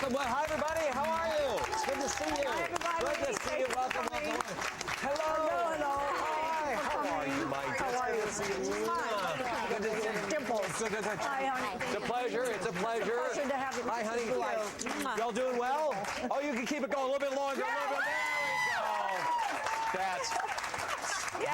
welcome. Well, hi, everybody. How are you? It's good to see you. Hi, everybody. Good to see you. Welcome. Hello. Hello. Hi. How are you, Mike? How are you? Good to see you. Good to see you. Dimples. Good to see you. Hi, honey. It's a pleasure. It's a pleasure. It's a pleasure to have you. Hi, honey. Mwah. Y'all doing well? Oh, you can keep it going a little bit longer. A little bit. There we go. That's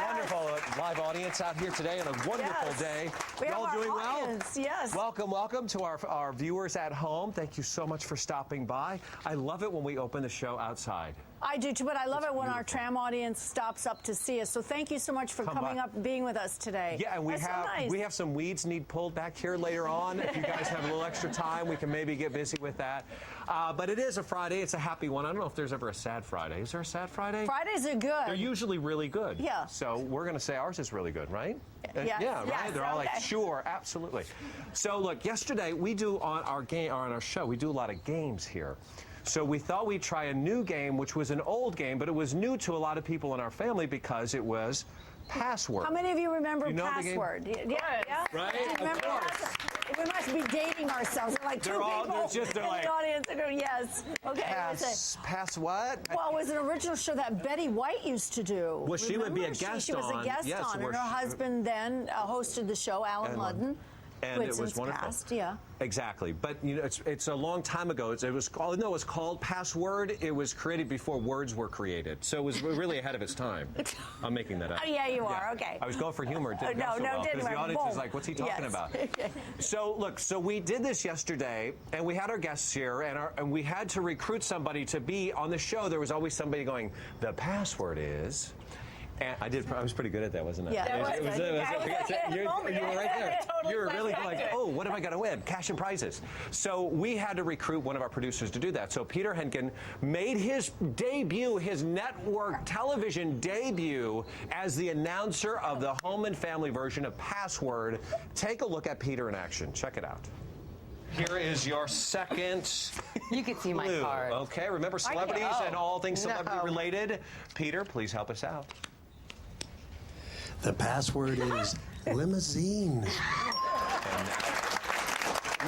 wonderful. Live audience out here today on a wonderful day. Y'all doing well? Yes. Welcome to our viewers at home. Thank you so much for stopping by. I love it when we open the show outside. I do too, but I love it when our tram audience stops up to see us. So thank you so much for coming up and being with us today. Yeah, and we have some weeds need pulled back here later on. If you guys have a little extra time, we can maybe get busy with that. But it is a Friday. It's a happy one. I don't know if there's ever a sad Friday. Is there a sad Friday? Fridays are good. They're usually really good. Yeah. So we're going to say ours is really good, right? Yes. Yeah, right? Yes, They're all like, okay. sure, absolutely. So look, yesterday we do on our show, we do a lot of games here. So we thought we'd try a new game, which was an old game, but it was new to a lot of people in our family because it was Password. How many of you remember You know the game? Password? Yeah. Right? Do you remember Of course. Password? We must be dating ourselves. We're like two They're all- people they're just- they're in like- the audience. They're going, yes. Okay. what is it? Pass what? Well, it was an original show that Betty White used to do. Well, she would be a Remember? guest She was on. a guest Yes, on, where and her she- husband then hosted the show, Alan Ludden. And who it had was since wonderful. passed, yeah. Exactly, but you know, it's a long time ago. It was called Password. It was created before words were created, so it was really ahead of its time. I'm making that up. Oh, yeah, you are. Okay. I was going for humor. It didn't No, go so no, well, didn't because the work. audience is Boom. like, "What's he talking Yes. about?" So look, so we did this yesterday, and we had our guests here, and we had to recruit somebody to be on the show. There was always somebody going, "The password is." And I was pretty good at that, wasn't I? Yeah, You were right there. Totally You were really like, flashback. oh, what am I going to win? Cash and prizes. So we had to recruit one of our producers to do that. So Peter Henkin made his debut, his network television debut, as the announcer of the home and family version of Password. Take a look at Peter in action. Check it out. Here is your second You could see my clue. card. Okay, remember celebrities Oh, and all things celebrity no. related? Peter, please help us out. The password is limousine.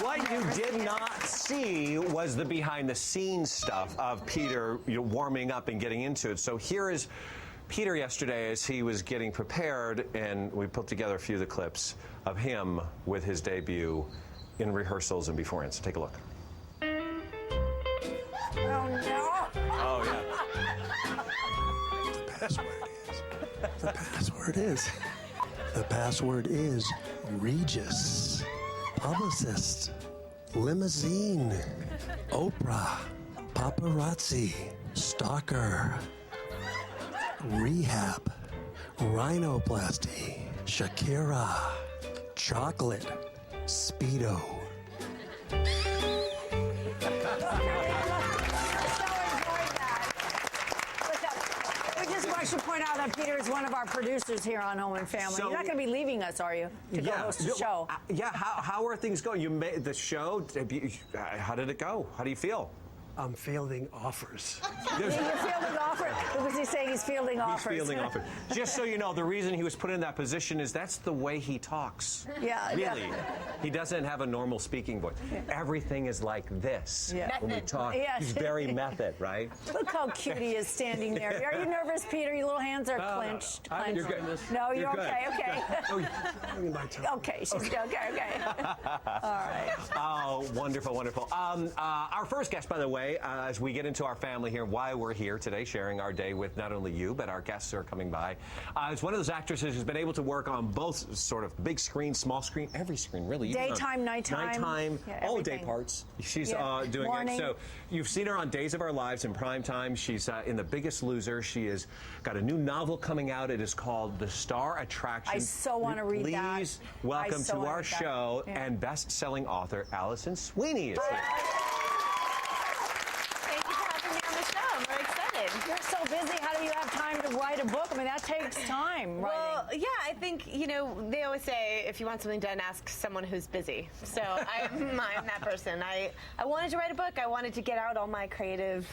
What you did not see was the behind-the-scenes stuff of Peter warming up and getting into it. So here is Peter yesterday as he was getting prepared, and we put together a few of the clips of him with his debut in rehearsals and beforehand. So take a look. Oh, no. Oh, yeah. The password is Regis, publicist, limousine, Oprah, paparazzi, stalker, rehab, rhinoplasty, Shakira, chocolate, Speedo. I should point out that Peter is one of our producers here on Home and Family. So- You're not going to be leaving us, are you, to go host the show? Yeah, how are things going? You made the show. How did it go? How do you feel? I'm fielding offers. You're fielding offers? Was he saying he's fielding offers? He's fielding offers. Just so you know, the reason he was put in that position is that's the way he talks. Yeah. Really. Yeah. He doesn't have a normal speaking voice. Everything is like this Yeah. when we talk. Yeah. He's very method, right? Look how cute he is standing there. Are you nervous, Peter? Your little hands are clenched. You're good. No, you're good. okay. Okay. My turn. Okay. She's okay. All right. Oh, wonderful, wonderful. Our first guest, by the way, as we get into our family here, why we're here today, sharing our day with not only you, but our guests are coming by, is one of those actresses who's been able to work on both sort of big screen, small screen, every screen, really. even Daytime, on nighttime. Yeah, all day everything. parts. She's Yeah. doing Morning. it. So you've seen her on Days of Our Lives in prime time. She's in The Biggest Loser. She has got a new novel coming out. It is called The Star Attraction. I so wanna read that. Please welcome I so to wanna our read that. show Yeah. and best-selling author Alison Sweeney is here. Thank you for having me on the show. I'm very excited. You're so busy. How do you have time to write a book? I mean, that takes time. Well, writing. yeah, I think, they always say if you want something done, ask someone who's busy. So I'm that person. I wanted to write a book. I wanted to get out all my creative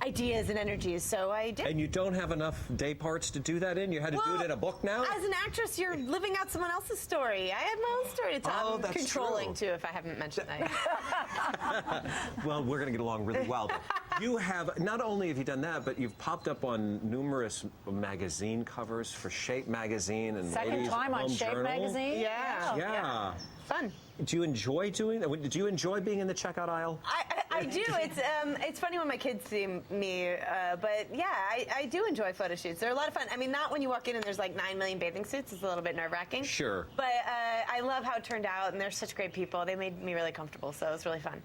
ideas and energies, so I did. And you don't have enough day parts to do that in? You had to do it in a book now? As an actress, you're living out someone else's story. I have my own story to tell. Oh, I'm that's controlling, true. too, if I haven't mentioned that yet. Well, we're going to get along really well. You have, not only have you done that, but you've popped up on numerous magazine covers for Shape magazine and Second Ladies time on Home Shape Journal. magazine? Yeah. Yeah. Fun. Do you enjoy doing that? Do you enjoy being in the checkout aisle? I do. It's funny when my kids see me, but yeah, I do enjoy photo shoots. They're a lot of fun. I mean, not when you walk in and there's like 9 million bathing suits. It's a little bit nerve-wracking. Sure. But I love how it turned out, and they're such great people. They made me really comfortable, so it's really fun.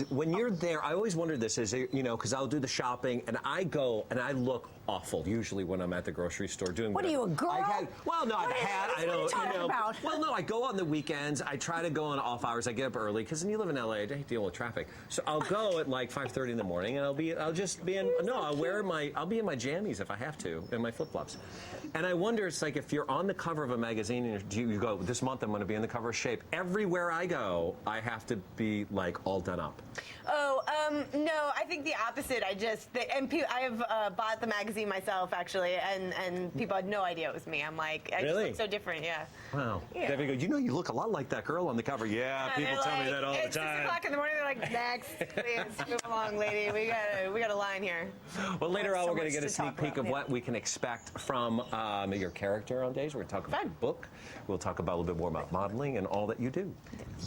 When you're there, I always wondered this, because I'll do the shopping, and I go, and I look awful, usually when I'm at the grocery store doing What are you, a girl? I don't, talking about? Well, no, I go on the weekends. I try to go on off hours. I get up early, because when you live in LA, I deal with traffic. So I'll go at like 5:30 in the morning, and I'll be in my jammies if I have to, and my flip-flops. And I wonder, it's like if you're on the cover of a magazine, and you go, this month I'm going to be in the cover of Shape. Everywhere I go, I have to be like all done up. No, I think the opposite. I have bought the magazine myself, actually, and people had no idea it was me. I'm like, I just look so different, yeah. Wow. Yeah. They go, you look a lot like that girl on the cover. Yeah, people tell me that all the it's time. 6 o'clock in the morning, they're like, next, please, move along, lady. We got a line here. Well, later on, so we're going much to get a to sneak talk peek about, of what we can expect from your character on Days. We're going to talk about the book. We'll talk about a little bit more about modeling and all that you do.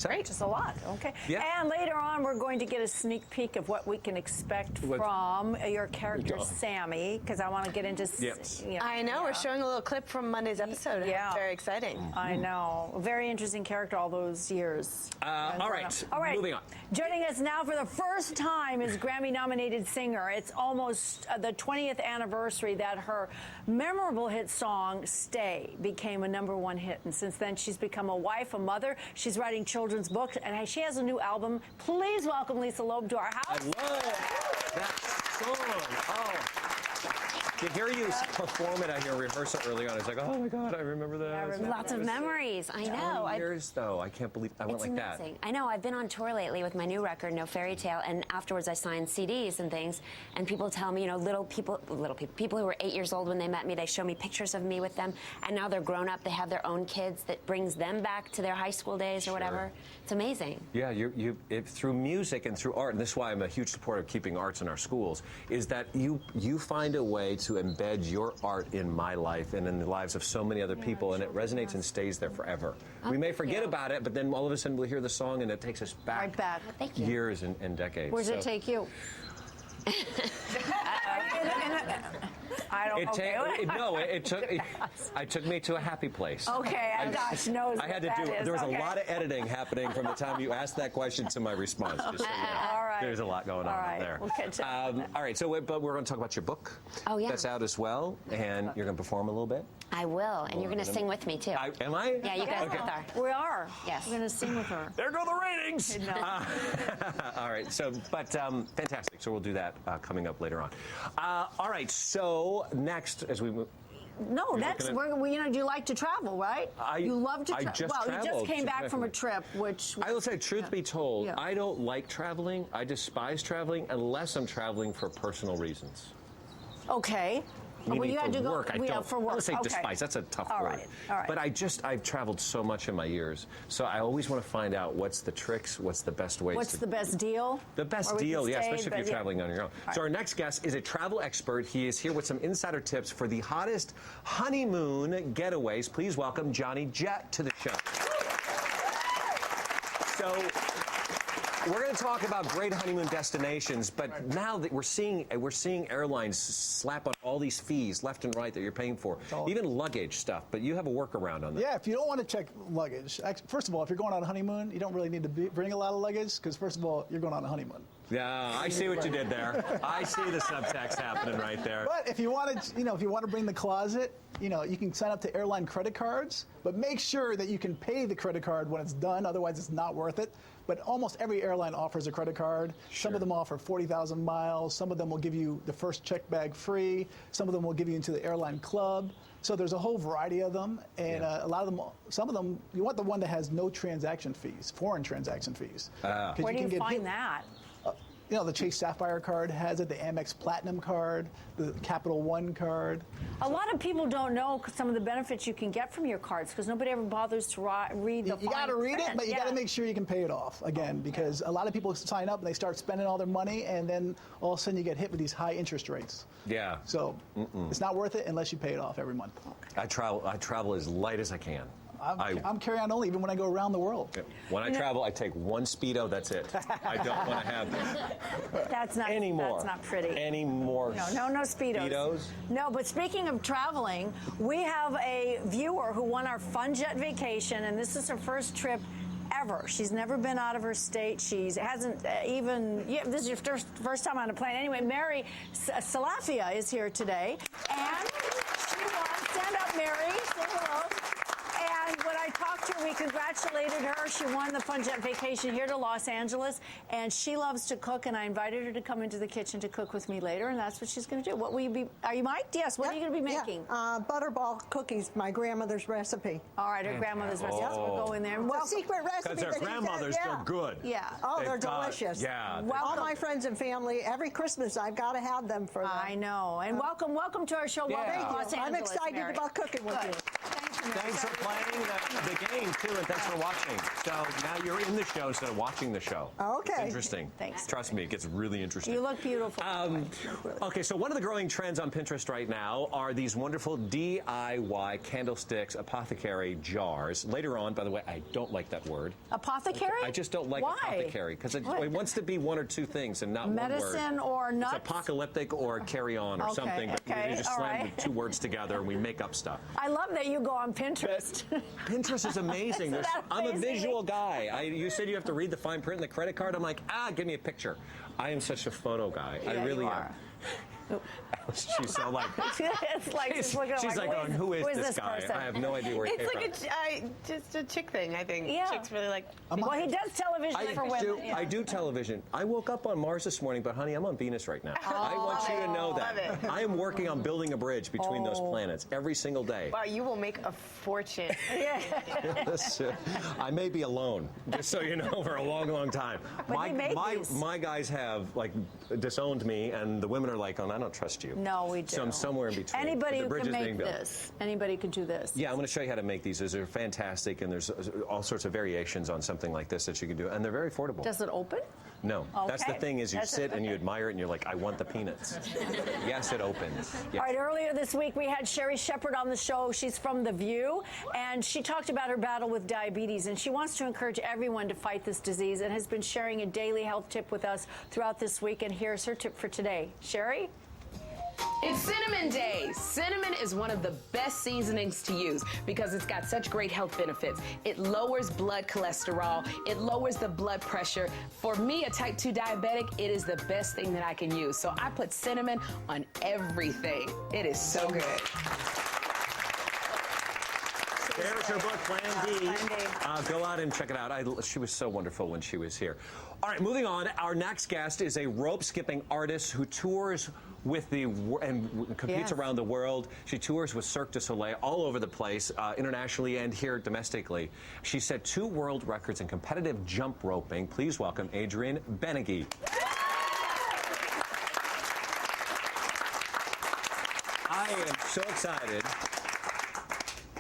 Great, just a lot. Okay. Yeah. And later on, we're going to get a sneak peek of what we can expect from your character, Sammy, because I want to get into. Yes. I know. We're showing a little clip from Monday's episode. Yeah. Very exciting. I know. A very interesting character all those years. All right. Moving on. Joining us now for the first time is Grammy-nominated singer. It's almost the 20th anniversary that her memorable hit song, Stay, became a #1 hit. And since then, she's become a wife, a mother. She's writing children's books, and she has a new album. Please welcome Lisa Loeb to our house. I love that song. Oh. To hear you perform it, I hear rehearsal early on. I was like, oh my God, I remember that. Lots of memories. I know. 20 years, though. I can't believe I went like that. I know. I've been on tour lately with my new record, No Fairy Tale, and afterwards I signed CDs and things. And people tell me, people who were 8 years old when they met me, they show me pictures of me with them, and now they're grown up. They have their own kids that brings them back to their high school days or whatever. It's amazing. Yeah, through music and through art, and this is why I'm a huge supporter of keeping arts in our schools, is that you find a way to embed your art in my life and in the lives of so many other people, and it resonates and stays there forever. We may forget about it, but then all of a sudden we'll hear the song and it takes us back, Right back. Thank you. years and decades. Where does it take you? I don't. It took me to a happy place. Okay, gosh knows. I had to do. There was a lot of editing happening from the time you asked that question to my response. Just so you know. All right. There's a lot going on there. We'll catch up. All right. But we're going to talk about your book. Oh, yeah. That's out as well, and you're going to perform a all right. I will, and you're going to sing with me too. Am I? Yeah, you guys both are. We are. Yes. We're going to sing with her. There go the ratings. No. All right. So, fantastic. So we'll do that coming up later on. All right. So next, as we move. No, next, do you like to travel, right? You love to travel. Well, you just came back from a trip, which... I will say, truth be told, I don't like traveling. I despise traveling unless I'm traveling for personal reasons. Okay. Meaning had for to go, work. I don't. For work. I would say okay. despise. That's a tough All word. right. All right. But I've traveled so much in my years, so I always want to find out what's the tricks, what's the best ways. What's the best deal? The best deal, yeah, especially if you're traveling on your own. Right. So our next guest is a travel expert. He is here with some insider tips for the hottest honeymoon getaways. Please welcome Johnny Jett to the show. So we're going to talk about great honeymoon destinations, but now that we're seeing airlines slap on all these fees left and right that you're paying for, even luggage stuff. But you have a workaround on that. Yeah, if you don't want to check luggage, first of all, if you're going on a honeymoon, you don't really need to bring a lot of luggage because first of all, you're going on a honeymoon. Yeah, I see what you did there. I see the subtext happening right there. But if you want to bring the closet, you can sign up to airline credit cards, but make sure that you can pay the credit card when it's done. Otherwise, it's not worth it. But almost every airline offers a credit card. Some of them offer 40,000 miles. Some of them will give you the first check bag free. Some of them will give you into the airline club. So there's a whole variety of them, and a lot of them, some of them, you want the one that has no transaction fees, foreign transaction fees. Where do you find that? You know, the Chase Sapphire card has it, the Amex Platinum card, the Capital One card. A lot of people don't know some of the benefits you can get from your cards because nobody ever bothers to read the You got to read print. it, but you got to make sure you can pay it off, again, because a lot of people sign up and they start spending all their money, and then all of a sudden you get hit with these high interest rates. Yeah. So it's not worth it unless you pay it off every month. I travel as light as I can. I'm carry-on only, even when I go around the world. When I travel, I take one Speedo. That's it. I don't want to have That's not any more. That's not pretty. Any more? No Speedos. No, but speaking of traveling, we have a viewer who won our Fun Jet vacation, and this is her first trip ever. She's never been out of her state. She hasn't this is your first time on a plane. Anyway, Mary Salafia is here today, and she won. Stand up, Mary. Say hello. And when I talked to her, we congratulated her. She won the Fun Jet vacation here to Los Angeles, and she loves to cook, and I invited her to come into the kitchen to cook with me later, and that's what she's going to do. What will you be? Are you mic'd? Yes. What are you going to be making? Butterball cookies, my grandmother's recipe. All right, her grandmother's recipe. We'll go in there. It's a secret recipe. Because their grandmothers, they're good. Yeah. Oh, they're They've got- delicious. yeah. All my friends and family, every Christmas, I've got to have them for them. I know. And welcome to our show. Yeah. Welcome to Thank Los you. I'm Angeles, excited Mary. about cooking with Good. you. Thanks, Mary. Thanks for playing the game, too, and thanks for watching. So now you're in the show instead of watching the show. Okay. It's interesting. Thanks. Trust me, it gets really interesting. You look beautiful. Okay, so one of the growing trends on Pinterest right now are these wonderful DIY candlesticks, apothecary jars. Later on, by the way, I don't like that word. Apothecary? I just don't like Why? apothecary because it What? wants to be one or two things and not one word. Medicine or nuts? It's apocalyptic or carry on or Okay, something. But okay, we just all slam right. the two words together and we make up stuff. I love that you go on Pinterest. Pinterest is amazing. Isn't that I'm a amazing? visual guy. You said you have to read the fine print in the credit card. I'm like, give me a picture. I am such a photo guy. I Yeah, really you am. are. She's so like, It's like she's like going, who is this guy? person? I have no idea where he It's came like from. just a chick thing, I think. Yeah. Chicks really like. Well, he does television for women. I do television. I woke up on Mars this morning, but honey, I'm on Venus right now. I want you to know that. Love it. I am working on building a bridge between those planets every single day. Wow, you will make a fortune. I may be alone, just so you know, for a long, long time. But he made these. My guys have like disowned me, and the women are like, "Oh, I don't trust you." No, we do. So I'm somewhere in between. Anybody The who bridge can is being make built. this. Anybody could do this. Yeah, I'm going to show you how to make these. They're fantastic, and there's all sorts of variations on something like this that you can do, and they're very affordable. Does it open? No, that's the Okay. thing is you That's sit it. and you admire it, and you're like, I want the peanuts. Yes, it opens. Yes. All right, earlier this week we had Sherry Shepard on the show. She's from The View, and she talked about her battle with diabetes, and she wants to encourage everyone to fight this disease and has been sharing a daily health tip with us throughout this week, and here's her tip for today. Sherry? It's Cinnamon Day. Cinnamon is one of the best seasonings to use because it's got such great health benefits. It lowers blood cholesterol. It lowers the blood pressure. For me, a type 2 diabetic, it is the best thing that I can use. So I put cinnamon on everything. It is so good. There's her book, Plan D. Go out and check it out. She was so wonderful when she was here. All right, moving on. Our next guest is a rope-skipping artist who tours with and competes around the world. She tours with Cirque du Soleil all over the place, internationally and here domestically. She set 2 world records in competitive jump roping. Please welcome Adrienne Benegui. I am so excited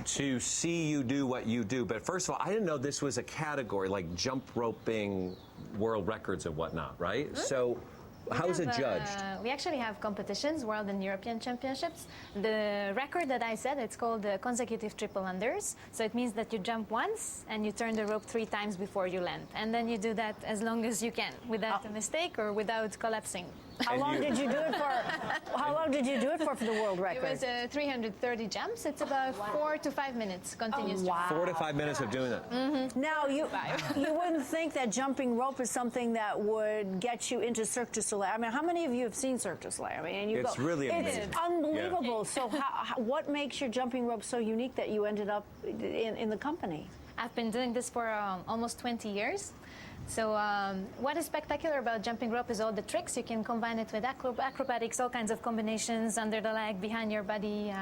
to see you do what you do. But first of all, I didn't know this was a category like jump roping world records and whatnot, right? So how is it judged? We actually have competitions, world and European championships. The record that I said, it's called the consecutive triple unders. So it means that you jump once and you turn the rope 3 times before you land. And then you do that as long as you can without a mistake or without collapsing. How long did you do it for? How long did you do it for the world It record? was 330 jumps. It's about 4 to 5 minutes continuous jump. 4 to 5 minutes of doing that. Now, you wouldn't think that jumping rope is something that would get you into Cirque du Soleil. I mean, how many of you have seen Cirque du Soleil? I mean, and you It's go, really amazing. It's unbelievable. So what makes your jumping rope so unique that you ended up in the company? I've been doing this for almost 20 years. So what is spectacular about jumping rope is all the tricks. You can combine it with acrobatics, all kinds of combinations, under the leg, behind your body,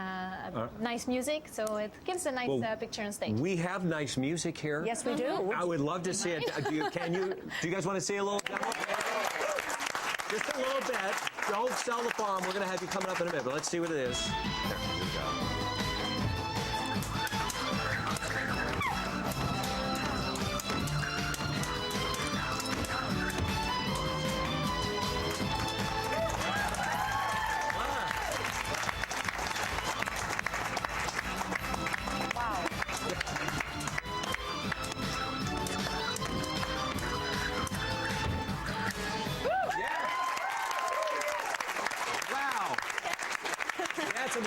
nice music. So it gives a nice picture on stage. We have nice music here. Yes, we do. I would love to see it. Do you guys want to see a little demo? Just a little bit. Don't sell the farm. We're going to have you coming up in a minute, but let's see what it is. There we go.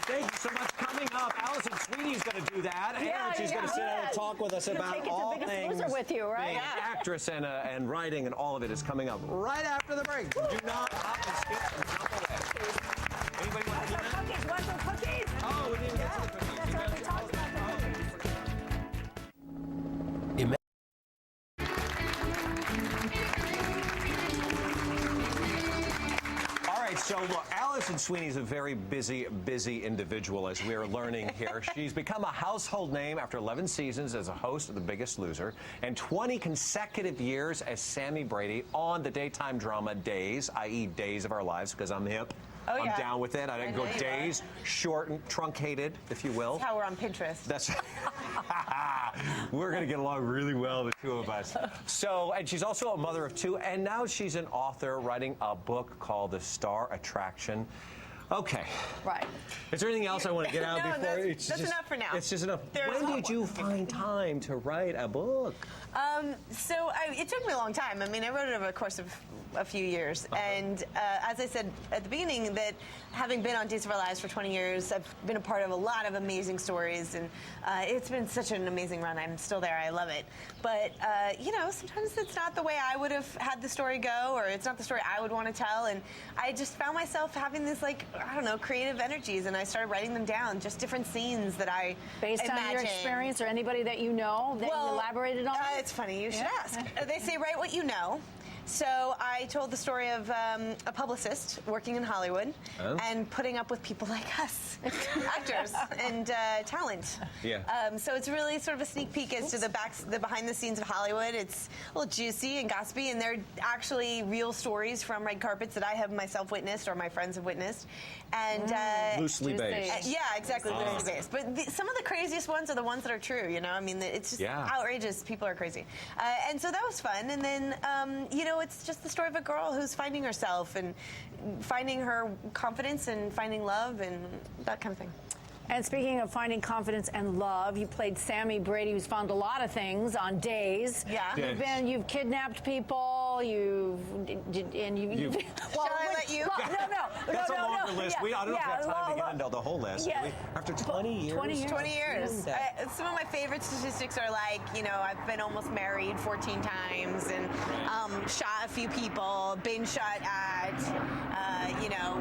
Thank you so much. Coming up, Alison Sweeney's going to do that, and she's going to sit down and talk with us about all things. With you, right? Being an actress and writing, and all of it is coming up right after the break. Do not hop and skip and jump away. Anybody want to do that? Cookies? Want some cookies? Oh, we didn't get to the cookies. That's what we talked about. So, look, Alison Sweeney is a very busy individual, as we are learning here. She's become a household name after 11 seasons as a host of The Biggest Loser and 20 consecutive years as Sammy Brady on the daytime drama Days, i.e. Days of Our Lives, because I'm hip. Oh, I'm down with it. I didn't go days, shortened, truncated, if you will. That's how we're on Pinterest. That's we're going to get along really well, the two of us. So, and she's also a mother of two, and now she's an author writing a book called The Star Attraction. Okay. Right. Is there anything else I want to get out No, before? that's enough for now. It's just enough. There's When did you find time to write a book? It took me a long time. I mean, I wrote it over the course of a few years. And as I said at the beginning, that having been on Days of Our Lives for 20 years, I've been a part of a lot of amazing stories. And it's been such an amazing run. I'm still there. I love it. But, sometimes it's not the way I would have had the story go, or it's not the story I would want to tell. And I just found myself having this, creative energies. And I started writing them down, just different scenes that I Based imagine. on your experience or anybody that you know that you elaborated on? It's funny. You should ask. They say write what you know. So I told the story of a publicist working in Hollywood and putting up with people like us, actors and talent. Yeah. So it's really sort of a sneak peek as to the behind the scenes of Hollywood. It's a little juicy and gossipy, and they're actually real stories from red carpets that I have myself witnessed or my friends have witnessed. And loosely based. yeah, exactly, loosely based. But some of the craziest ones are the ones that are true. You know, I mean, it's just outrageous. People are crazy, and so that was fun. And then it's just the story of a girl who's finding herself and finding her confidence and finding love and that kind of thing. And speaking of finding confidence and love, you played Sammy Brady, who's found a lot of things on Days. Yeah. You've kidnapped people. Shall I let you? That's a longer list. I don't know if we have time to get into the whole list. Yeah. After 20 years. 20 years. Some of my favorite statistics are I've been almost married 14 times and shot a few people, been shot at,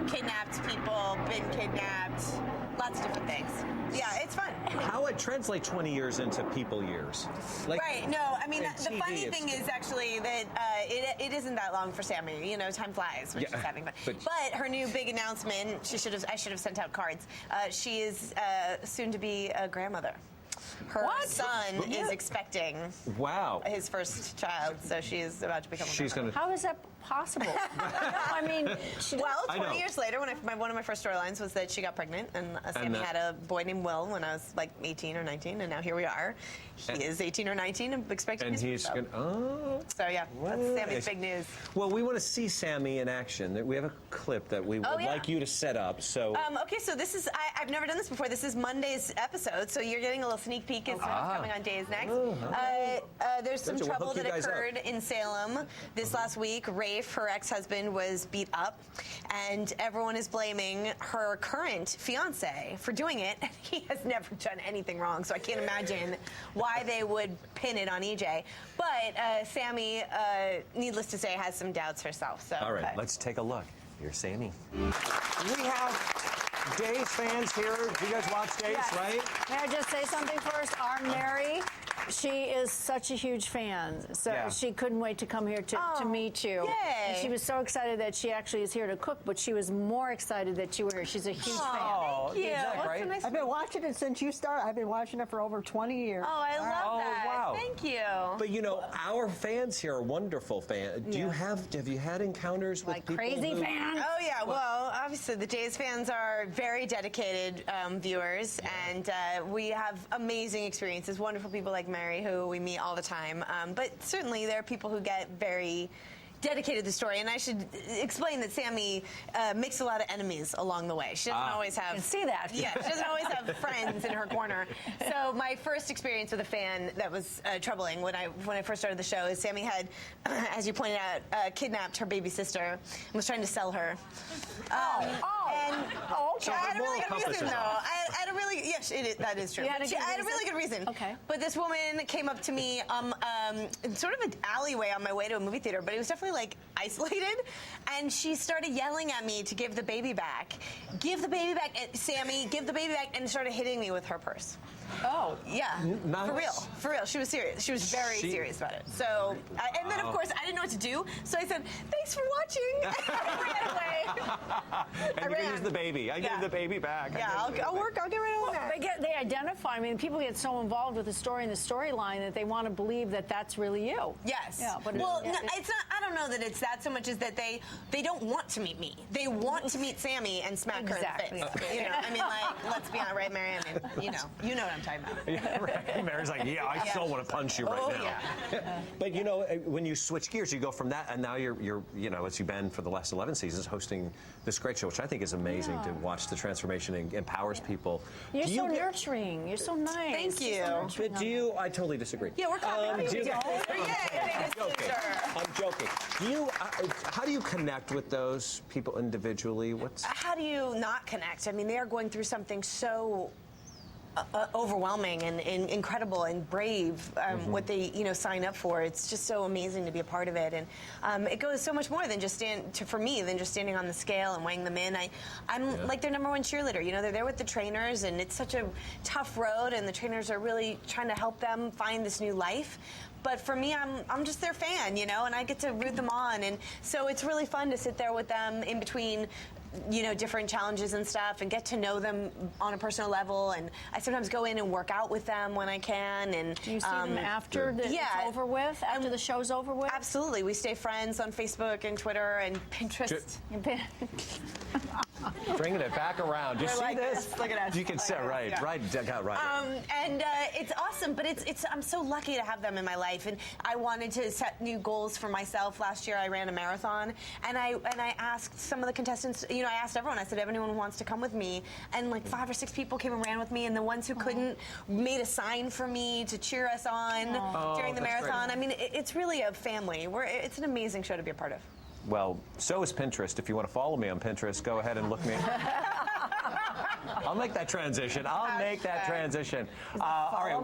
kidnapped people, been kidnapped, lots of different things. Yeah, it's fun. How would translate 20 years into people years? Right, no, I mean, the funny thing is actually that it isn't that long for Sammy. Time flies when she's having fun. But her new big announcement, I should have sent out cards. She is soon to be a grandmother. Her son is expecting his first child, so she is about to become a grandmother. How is that possible? I mean, 20 years later, one of my first storylines was that she got pregnant, and Sammy had a boy named Will when I was 18 or 19, and now here we are. He is 18 or 19 and expecting his first child. So yeah, that's Sammy's big news. Well, we want to see Sammy in action. We have a clip that we would like you to set up. So okay, so this is I've never done this before. This is Monday's episode, so you're getting a little sneak peek as to what's coming on Days next. There's some trouble that occurred in Salem this last week. Rafe, her ex-husband, was beat up, and everyone is blaming her current fiance for doing it. He has never done anything wrong, so I can't imagine why they would pin it on EJ. But Sammy, needless to say, has some doubts herself. So all right, let's take a look. Here's Sammy. We have Days fans here. Do you guys watch Days, right? May I just say something first? Our Mary, she is such a huge fan, so she couldn't wait to come here to meet you. Yay. And she was so excited that she actually is here to cook, but she was more excited that you were here. She's a huge fan. Thank you. Is that right? I've been watching it since you started. I've been watching it for over 20 years. Oh, I love that. Wow. Thank you. But you know, our fans here are wonderful fans. Have you had encounters with Like people crazy who- fans? Oh yeah, well, obviously the Jays fans are very dedicated viewers, and we have amazing experiences. Wonderful people like Mary, who we meet all the time. But certainly there are people who get very dedicated to the story, and I should explain that Sammy makes a lot of enemies along the way. She doesn't always have. I can see that. Yeah, she doesn't always have friends in her corner. So my first experience with a fan that was troubling when I first started the show is Sammy had, as you pointed out, kidnapped her baby sister and was trying to sell her. So I had a really moral good compass reason, is though. off. I had a really, yes, that is true. You had a I good had a really reason? good reason. Okay. But this woman came up to me in sort of an alleyway on my way to a movie theater, but it was definitely like isolated, and she started yelling at me to give the baby back. Give the baby back, Sammy, give the baby back, and started hitting me with her purse. Oh. Yeah, Nice. for real. She was serious. She was very serious about it. So, and then of course I didn't know what to do. So I said, "Thanks for watching." I ran away. And you can use the baby. I give the baby back. Yeah, I'll get right on that. They identify. I mean, people get so involved with the story and the storyline that they want to believe that that's really you. Yes. Yeah, but well, no, it's not. I don't know that it's that so much as that they don't want to meet me. They want to meet Sammy and smack her in the face. You know, I mean, like, let's be honest, right, Mary? I mean, you know what I'm talking about. Yeah, right. Mary's like, yeah, I still want to punch you right now. Yeah. But you know, when you switch gears, you go from that, and now you're you know, as you've been for the last 11 seasons, hosting this great show, which I think is amazing to watch the transformation and empowers people. You're so nurturing. You're so nice. Thank you. But do you? I totally disagree. Yeah, we're clapping. do you- I'm joking. I'm joking. Do you? How do you connect with those people individually? How do you not connect? I mean, they are going through something so overwhelming and incredible and brave. What they sign up for. It's just so amazing to be a part of it, and it goes so much more than just for me than just standing on the scale and weighing them in. I'm like their number one cheerleader. You know, they're there with the trainers, and it's such a tough road, and the trainers are really trying to help them find this new life. But for me, I'm just their fan, and I get to root them on, and so it's really fun to sit there with them in between different challenges and stuff, and get to know them on a personal level. And I sometimes go in and work out with them when I can. And do you see them after it's over with? After the show's over with? Absolutely. We stay friends on Facebook and Twitter and Pinterest. Bringing it back around. Do you see this? Look at us. You can sit right. And it's awesome, but it's I'm so lucky to have them in my life. And I wanted to set new goals for myself. Last year I ran a marathon, and I asked some of the contestants, I asked everyone, I said, if anyone wants to come with me, and like 5 or 6 people came and ran with me, and the ones who couldn't made a sign for me to cheer us on during the marathon. Great. I mean, it's really a family. It's an amazing show to be a part of. Well, so is Pinterest. If you want to follow me on Pinterest, go ahead and look me. I'll make that transition. All right.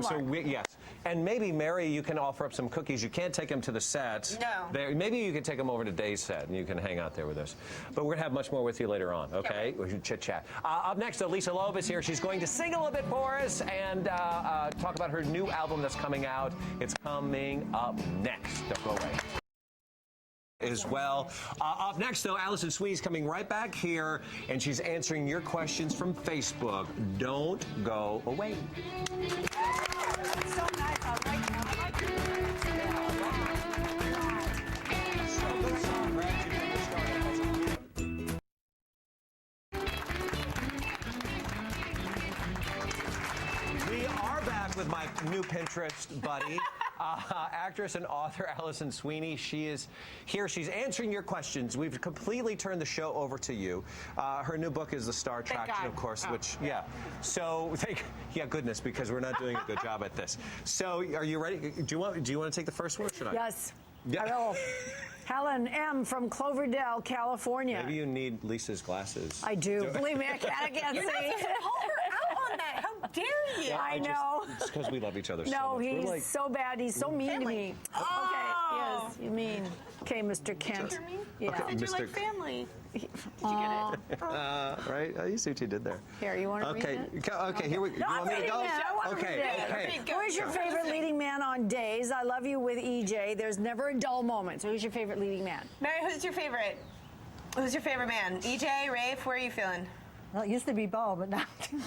So yes, and maybe Mary, you can offer up some cookies. You can't take them to the set. No. Maybe you can take them over to Dave's set, and you can hang out there with us. But we're gonna have much more with you later on. Okay? We should chit chat. Up next, Lisa Loeb is here. She's going to sing a little bit for us and talk about her new album that's coming out. It's coming up next. Don't go away. As well. Up next, though, Alison Sweeney's coming right back here, and she's answering your questions from Facebook. Don't go away. That's so nice. I like that. We are back with my new Pinterest buddy. Actress and author Alison Sweeney. She is here. She's answering your questions. We've completely turned the show over to you. Her new book is The Star Attraction, of course, So, goodness, because we're not doing a good job at this. So, are you ready? Do you want to take the first one, or should I? Yes. Yeah. Hello. Helen M. from Cloverdale, California. Maybe you need Lisa's glasses. I do. Believe me, I can't see. You're not supposed to call her out on that. How dare you? Well, I know. It's because we love each other so No, much. he's so bad. He's so mean to me. Oh. Okay, yes, you mean. Okay, Mr. Kent. Yeah. Okay, You're Mr. like family. Did you get it? Right? You see what you did there. Here, you want to read it? Okay, here we go. No, You I'm want me to reading go? it. I want to Okay, read it. okay. Who is your favorite leading man on Days? I Love You with EJ. There's never a dull moment. So who's your favorite leading man? Mary, who's your favorite? Who's your favorite man? EJ, Rafe, where are you feeling? Well, it used to be Bo, but now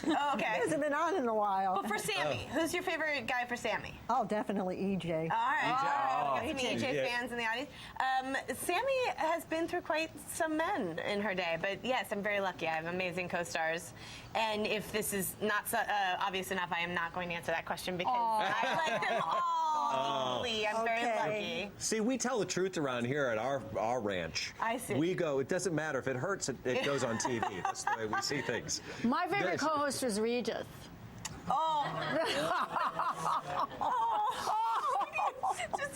Oh, okay. it hasn't been on in a while. Well, for Sammy, who's your favorite guy for Sammy? Oh, definitely EJ. All right. Oh, We got some EJ yeah. fans in the audience. Sammy has been through quite some men in her day, but yes, I'm very lucky. I have amazing co-stars. And if this is not obvious enough, I am not going to answer that question because I like them all equally. I'm very lucky. See, we tell the truth around here at our ranch. I see. We go, it doesn't matter. If it hurts, it goes on TV. That's the way we see things. My favorite co-host was Regis. Oh.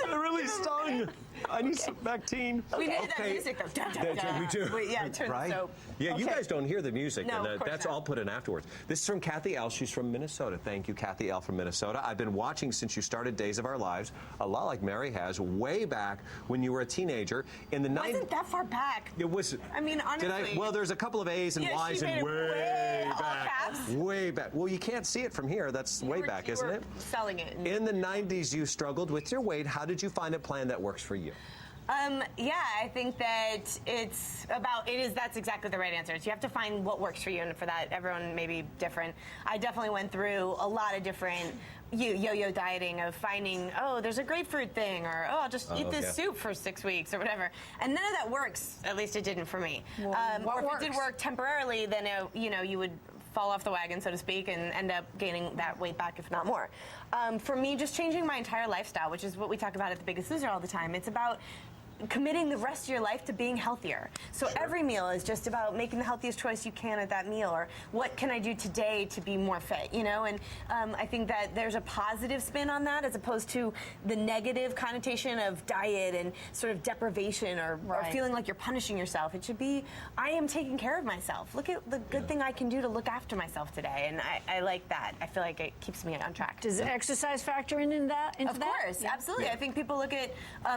It really stung. I need some Bactine. We needed that music, though. Dun, dun, dun. We do. Yeah, turn Right? the soap. Yeah, you guys don't hear the music, No, and of course that's not. all put in afterwards. This is from Kathy L. She's from Minnesota. Thank you, Kathy L. from Minnesota. I've been watching since you started Days of Our Lives, a lot like Mary has, way back when you were a teenager. In the Wasn't that far back. It was. I mean, honestly. Well, there's a couple of A's and Yeah, she Y's made and it way way all back. caps. Way back. Well, you can't see it from here. That's way back, You isn't were it? selling it. In the 90s, you struggled with your weight. How did you find a plan that works for you? Yeah, I think that that's exactly the right answer. You have to find what works for you, and for that, everyone may be different. I definitely went through a lot of different yo-yo dieting of finding, there's a grapefruit thing, or, I'll just eat this soup for 6 weeks, or whatever. And none of that works. At least it didn't for me. Well, or if it did work temporarily, then, you would fall off the wagon, so to speak, and end up gaining that weight back, if not more. For me, just changing my entire lifestyle, which is what we talk about at The Biggest Loser all the time. It's about committing the rest of your life to being healthier. So every meal is just about making the healthiest choice you can at that meal, or what can I do today to be more fit, And I think that there's a positive spin on that as opposed to the negative connotation of diet and sort of deprivation or feeling like you're punishing yourself. It should be, I am taking care of myself. Look at the good thing I can do to look after myself today. And I like that. I feel like it keeps me on track. Does exercise factor into that? Of course, absolutely. I think people look at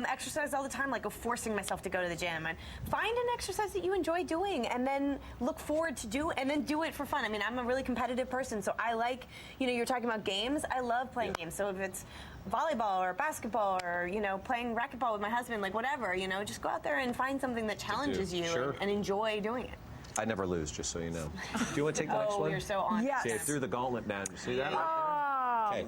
exercise all the time like forcing myself to go to the gym, and find an exercise that you enjoy doing and then look forward to do it for fun. I mean, I'm a really competitive person, so I like, you're talking about games. I love playing games. So if it's volleyball or basketball or, playing racquetball with my husband, like whatever, just go out there and find something that challenges you and enjoy doing it. I never lose, just so you know. Do you want to take the next one? Oh, you're so on. Yes. See, I threw the gauntlet down. You see that? Okay.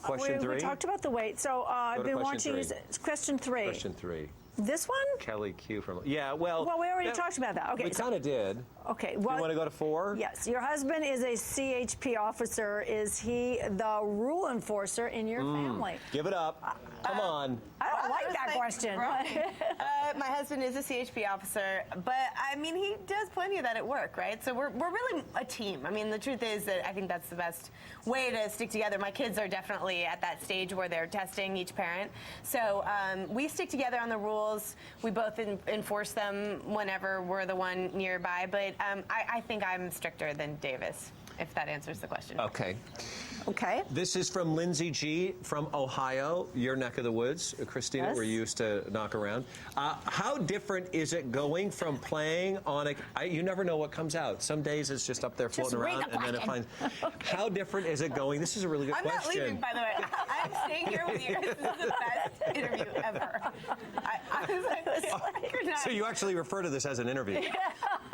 Question 3? we talked about the weight. So I've been question watching 3. Question 3. Question 3. This one? Kelly Q from. Yeah, well. Well, we already talked about that. Okay. We kind of did. Okay. Do you want to go to 4? Yes. Your husband is a CHP officer. Is he the rule enforcer in your family? Give it up. Come on. I don't like that question. My husband is a CHP officer, but I mean, he does plenty of that at work, right? So we're really a team. I mean, the truth is that I think that's the best way to stick together. My kids are definitely at that stage where they're testing each parent. So we stick together on the rules. We both enforce them whenever we're the one nearby. But I think I'm stricter than Davis, if that answers the question. Okay. Okay. This is from Lindsay G. from Ohio, your neck of the woods, Christina, Yes. where you used to knock around. How different is it going from playing on you never know what comes out. Some days it's just up there floating around, and then it finds. How different is it going? This is a really good question. I'm not leaving, by the way. I'm staying here with you. This is the best interview ever. I was like, you're not. So you actually refer to this as an interview.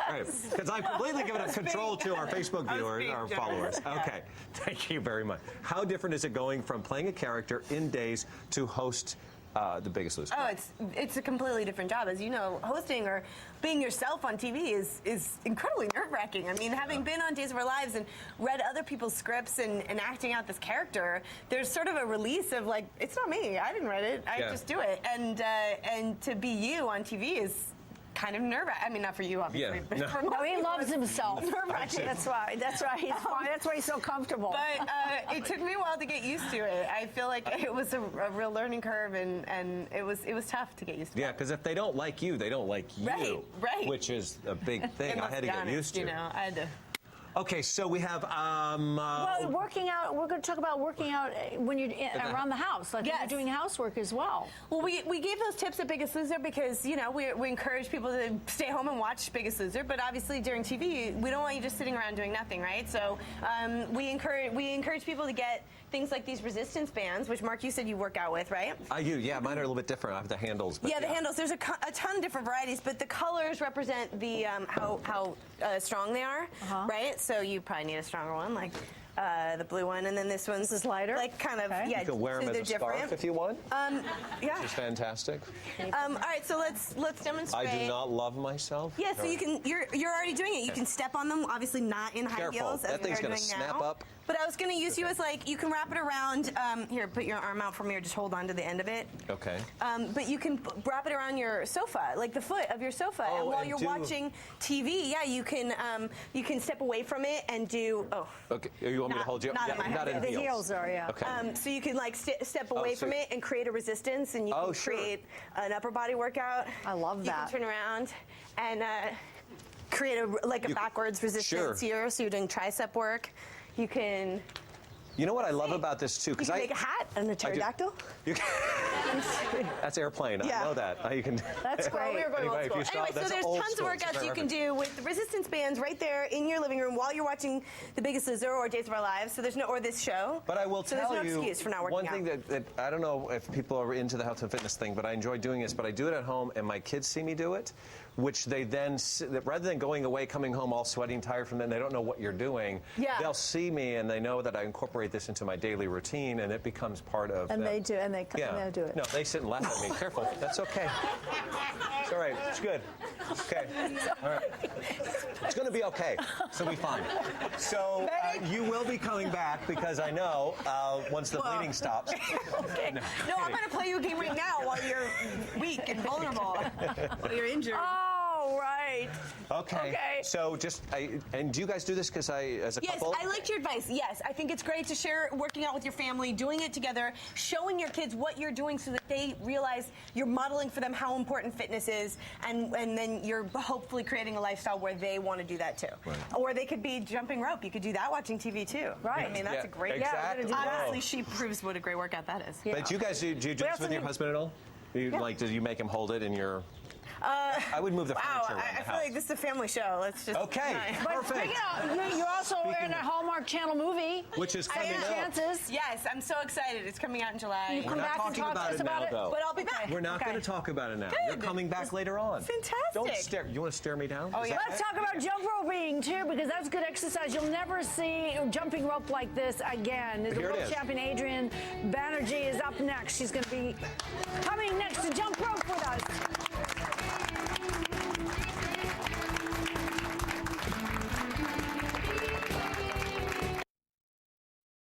Right. Because I've completely given up control to our Facebook viewers, our followers. Okay. Thank you very much. How different is it going from playing a character in Days to host The Biggest Loser? Oh, it's a completely different job. As you know, hosting or being yourself on TV is incredibly nerve-wracking. I mean, having been on Days of Our Lives and read other people's scripts and acting out this character, there's sort of a release of like, it's not me. I didn't write it. I just do it. And to be you on TV is kind of nerve-wracking. I mean, not for you, obviously. Yeah. But for No, he loves himself. nerve-wracking. That's why. That's why he's fine. That's why he's so comfortable. But it took me a while to get used to it. I feel like it was a real learning curve, and it was tough to get used to. Yeah, because if they don't like you, they don't like you. Right. Which is a big thing. I had to get used to. I had to. Okay, so we have. Well, working out. We're going to talk about working out when you're around the house, like when Yes. you're doing housework as well. Well, we gave those tips at Biggest Loser because, you know, we encourage people to stay home and watch Biggest Loser, but obviously during TV, we don't want you just sitting around doing nothing, right? So we encourage people to get things like these resistance bands, which, Mark, you said you work out with, right? I do, yeah. Mine are a little bit different. I have the handles. But Yeah, the handles. There's a ton of different varieties, but the colors represent the how strong they are, right? So you probably need a stronger one, like the blue one, and then this one's is lighter, like kind of okay. yeah. You can wear them so as they're a scarf different. if you want. Yeah. Which is fantastic. All right, so let's demonstrate. I do not love myself. Yeah, so you can. You're already doing it. You can step on them. Obviously, not in high Careful. heels. That as we thing's are gonna doing snap now. up. But I was going to use you as like you can wrap it around. Here, put your arm out from here. Just hold on to the end of it. Okay. But you can wrap it around your sofa, like the foot of your sofa. Oh, and while and you're do- watching TV, yeah, you can step away from it and do. Oh. Okay. You want me to hold you up? Not in my not in hand. The heels are, yeah. Okay. So you can like step away so- from it and create a resistance, and you Oh, can sure. create an upper body workout. I love that. You can turn around and create a backwards resistance here. So you're doing tricep work. You can. You know what I love about this too? You can make a hat and a pterodactyl. You can, that's airplane. Yeah. I know that. You can. That's Well, we were going Anyway, old school. if you Anyway, saw- so that's there's old tons school. of It's workouts you can reference. do with resistance bands right there in your living room while you're watching The Biggest Loser or Days of Our Lives. So there's no, or this show. But I will so tell there's no you excuse for not working one out. thing that I don't know if people are into the health and fitness thing, but I enjoy doing this. But I do it at home, and my kids see me do it, which they then, rather than going away, coming home all sweaty and tired from them, they don't know what you're doing. Yeah. They'll see me, and they know that I incorporate this into my daily routine, and it becomes part of. And them. they do, and they do it. No, they sit and laugh at me. Careful. That's okay. It's all right. It's good. Okay. All right. It's going to be okay. It's going to be fine. So you will be coming back because I know once the bleeding stops. Okay. No, I'm going to play you a game right now while you're weak and vulnerable, while you're injured. Oh, right. Okay. So and do you guys do this as a Yes, couple? I liked your advice. Yes, I think it's great to share working out with your family, doing it together, showing your kids what you're doing so that they realize you're modeling for them how important fitness is, and then you're hopefully creating a lifestyle where they want to do that too. Right. Or they could be jumping rope. You could do that watching TV too. Right. I mean, that's Yeah, a great. exactly. Yeah, obviously, Wow. she proves what a great workout that is. But you guys do you do this also with your need- husband at all? Like, do you make him hold it in your? I would move the Wow, furniture around I the feel house. like this is a family show. Let's just. Okay. But Perfect. speaking of, you're also in a Hallmark Channel movie. Which is coming Second up. Chances. Yes, I'm so excited. It's coming out in July. You come not back and talking talk to about us it about now, it. though. But I'll be back. We're not Okay. going to talk about it now. Good. You're coming back later on. Fantastic. Don't stare. You want to stare me down? Oh, Is yeah. that Let's talk about jump roping too, because that's good exercise. You'll never see jumping rope like this again. The Here it world is. champion Adrian Banerjee is up next. She's going to be coming next to jump rope with us.